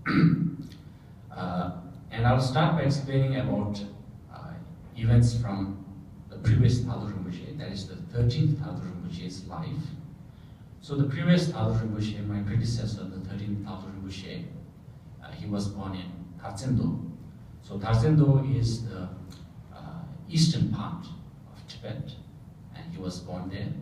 And I'll start by explaining about events from the previous Dhardo Rinpoche, that is the 13th Dhardo Rinpoche's life. So the previous Dhardo Rinpoche, my predecessor, the 13th Dhardo Rinpoche, he was born in Tarzendo. So Tarzendo is the eastern part of Tibet, and he was born there.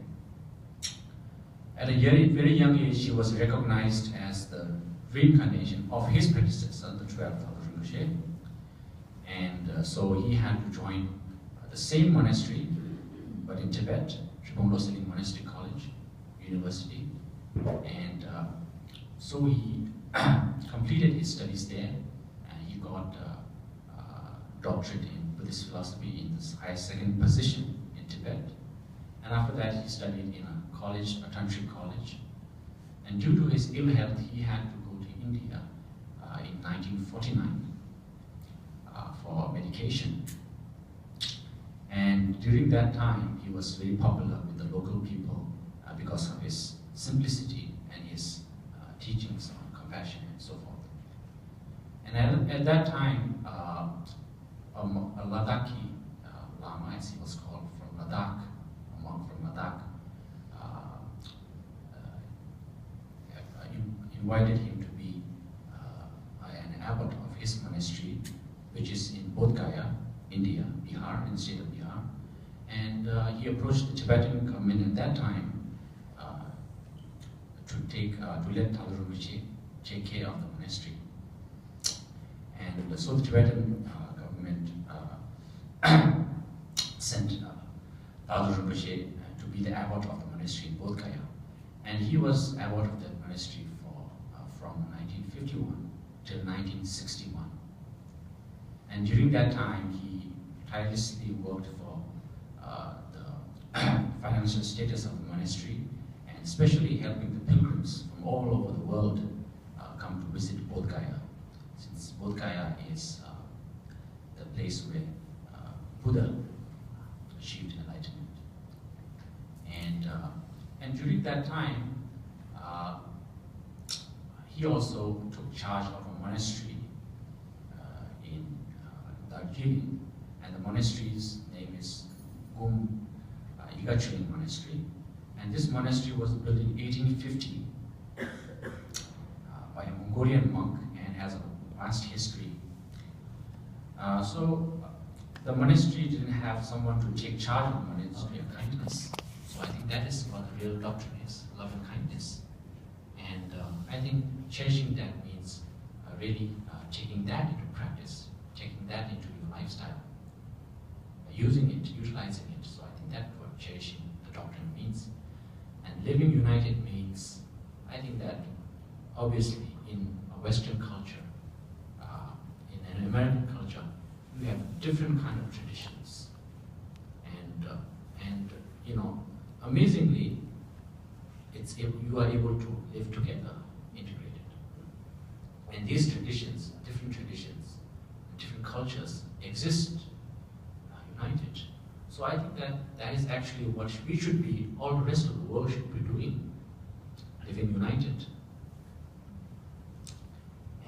At a very young age, he was recognized as the reincarnation of his predecessor, the 12th Dhardo Rinpoche. And so he had to join the same monastery, but in Tibet, Dreping Loseling Monastery College, University. And so he completed his studies there, and he got a doctorate in Buddhist philosophy in this highest second position in Tibet. And after that, he studied in a college, a country college. And due to his ill health, he had to go to India in 1949 for medication. And during that time, he was very popular with the local people because of his simplicity and his teachings on compassion and so forth. And at that time, a Ladakhi Lama, as he was called, from Ladakh, a monk from Ladakh, invited him to be an abbot of his monastery, which is in Bodh Gaya, India, Bihar, in the state of Bihar. And he approached the Tibetan government at that time to let Dhardo Rinpoche take care of the monastery. And so the Tibetan government sent Dhardo Rinpoche to be the abbot of the monastery in Bodh Gaya. And he was abbot of that monastery from 1951 till 1961. And during that time, he tirelessly worked for the financial status of the monastery, and especially helping the pilgrims from all over the world come to visit Bodh Gaya, since Bodh Gaya is the place where Buddha achieved enlightenment. And during that time, he also took charge of a monastery in Darjeeling, and the monastery's name is Gum Yigachuling Monastery. And this monastery was built in 1850 by a Mongolian monk and has a vast history. So the monastery didn't have someone to take charge of the monastery of kindness. So I think that is what the real doctrine is, love and kindness. And I think cherishing that means really taking that into practice, taking that into your lifestyle, using it, utilizing it. So I think that's what cherishing the doctrine means. And living united means, I think that obviously in a Western culture, in an American culture, we have different kind of traditions. And you know, amazingly, you are able to live together, integrated. And these traditions, different cultures exist united. So I think that is actually what we should be, all the rest of the world should be doing, living united.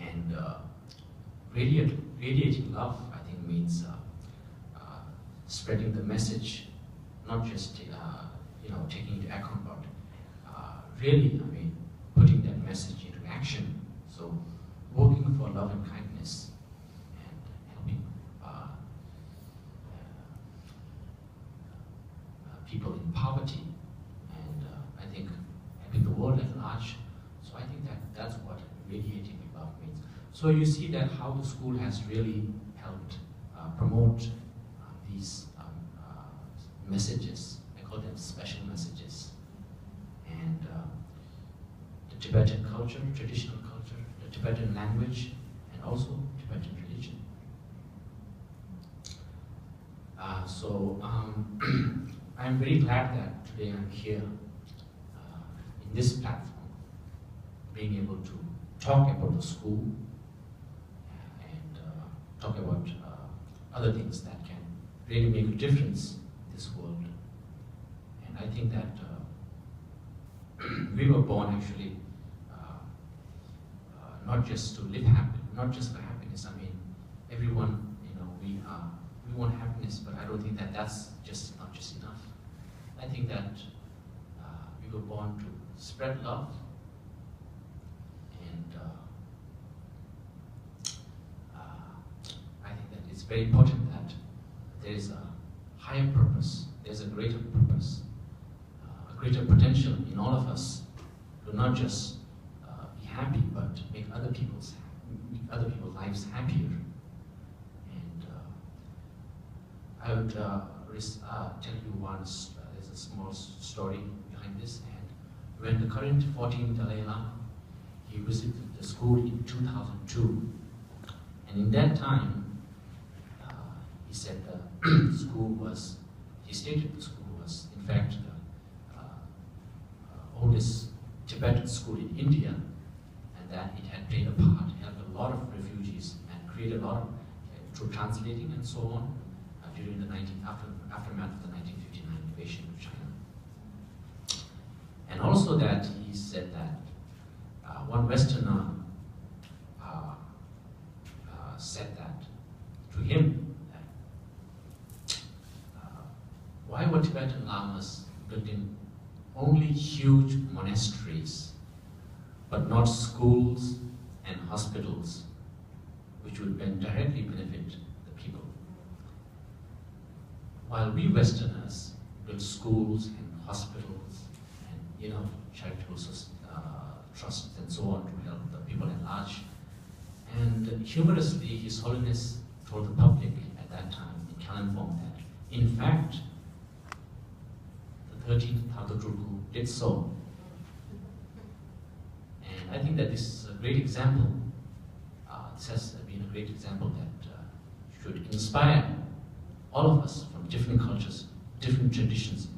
And radiating love, I think, means spreading the message, not just taking into account, but really, I mean, putting that message into action. So working for love and kindness and helping people in poverty, and I think helping the world at large. So I think that's what radiating love means. So you see that how the school has really helped promote these messages. I call them special messages. And the Tibetan culture, traditional culture, the Tibetan language, and also Tibetan religion. I'm very glad that today I'm here in this platform, being able to talk about the school and talk about other things that can really make a difference in this world. And I think that we were born actually not just to live happy, not just for happiness. I mean, everyone, we want happiness, but I don't think that that's not just enough. I think that we were born to spread love, and I think that it's very important that there is a higher purpose, there's a greater purpose, a greater potential in all of us to not just be happy, but make other people's lives happier. And I would tell you once, there's a small story behind this. And when the current 14th Dalai Lama, he visited the school in 2002, and in that time, he said the school was, he stated the school was, in fact, the oldest Tibetan school in India, and that it had played a part, helped a lot of refugees, and created a lot of, through translating and so on, during the aftermath of the 1959 invasion of China. And also that he said that one Westerner said that to him, that why were Tibetan lamas building only huge monasteries, but not schools and hospitals, which would directly benefit the people? While we Westerners build schools and hospitals and charitable trusts and so on to help the people at large. And humorously, His Holiness told the public at that time in Kalimpong that, in fact, the 13th Dhardo Rinpoche did so. And I think that this is a great example. This has been a great example that should inspire all of us from different cultures, different traditions,